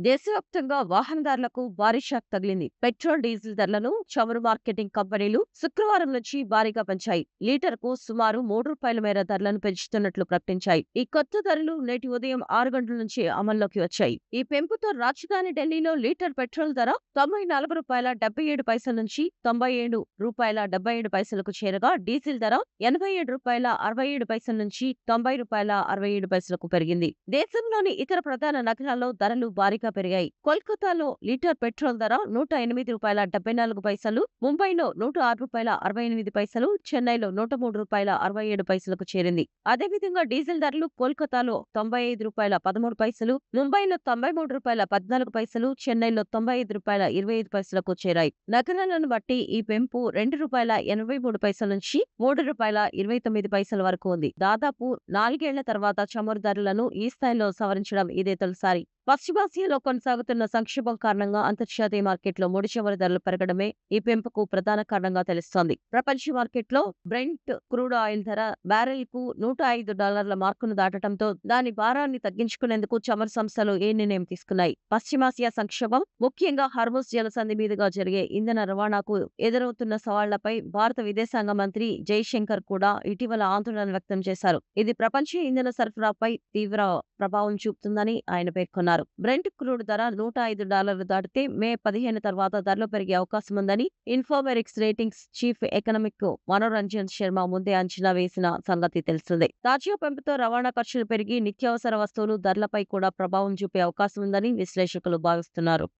దేశవ్యాప్తంగా వాహనదారులకు భారీ షాక్ తగిలింది. పెట్రోల్, డీజిల్ ధరలను చమురు మార్కెటింగ్ కంపెనీలు శుక్రవారం నుంచి భారీగా పెంచాయి. లీటర్కు సుమారు రూ. 3 మేర ధరలను పెంచుతున్నట్లు ప్రకటించాయి. ఈ కొత్త ధరలు నేటి ఉదయం 6 గంటల నుంచి అమల్లోకి వచ్చాయి. ఈ పెంపుతో రాజధాని ఢిల్లీలో లీటర్ పెట్రోల్ ధర రూ. 94.77 నుంచి రూ. 97.77కు చేరగా, డీజిల్ ధర రూ. 87.67 నుంచి రూ. 90.67కు పెరిగింది. దేశంలోని ఇతర ప్రధాన నగరాల్లో ధరలు భారీగా పెరిగాయి. కోల్కతాలో లీటర్ పెట్రోల్ ధర రూ. 108.74, ముంబైలో రూ. 106.68, చెన్నైలో రూ. 103.67కు చేరింది. అదేవిధంగా డీజిల్ ధరలు కోల్కతాలో రూ. 95.13, ముంబైలో రూ. 93.14, చెన్నైలో రూ. 95.25కు చేరాయి. నగరాలను బట్టి ఈ పెంపు రూ. 2.83 నుంచి రూ. 3.29 వరకు ఉంది. దాదాపు 4 ఏళ్ల తర్వాత చమురు ధరలను ఈ స్థాయిలో సవరించడం ఇదే తొలిసారి. పశ్చిమాసియాలో కొనసాగుతున్న సంక్షోభం కారణంగా అంతర్జాతీయ మార్కెట్లో ముడి చమురు ధరలు పెరగడమే ఈ పెంపుకు ప్రధాన కారణంగా తెలుస్తోంది. ప్రపంచ మార్కెట్లో బ్రెంట్ క్రూడ్ ఆయిల్ ధర బ్యారెల్కు $105 మార్కును దాటడంతో దాని భారాన్ని తగ్గించుకునేందుకు చమురు సంస్థలు ఈ నిర్ణయం తీసుకున్నాయి. పశ్చిమాసియా సంక్షోభం, ముఖ్యంగా హార్ముజ్ జలసంధి మీదుగా జరిగే ఇంధన రవాణాకు ఎదురవుతున్న సవాళ్లపై భారత విదేశాంగ మంత్రి జైశంకర్ కూడా ఇటీవల ఆందోళన వ్యక్తం చేశారు. ఇది ప్రపంచ ఇంధన సరఫరాపై తీవ్ర ప్రభావం చూపుతుందని ఆయన పేర్కొన్నారు. బ్రెంట్ క్రూడ్ ధర $105 దాటితే మే 15 తర్వాత ధరలు పెరిగే అవకాశం ఉందని Infomerics ratings chief economic Manoranjan Sharma ముందే అంచనా వేసిన సంగతి తెలిసిందే. తాజా పెంపుతో రవాణా ఖర్చులు పెరిగి నిత్యావసర వస్తువులు ధరలపై కూడా ప్రభావం చూపే అవకాశం ఉందని విశ్లేషకులు భావిస్తున్నారు.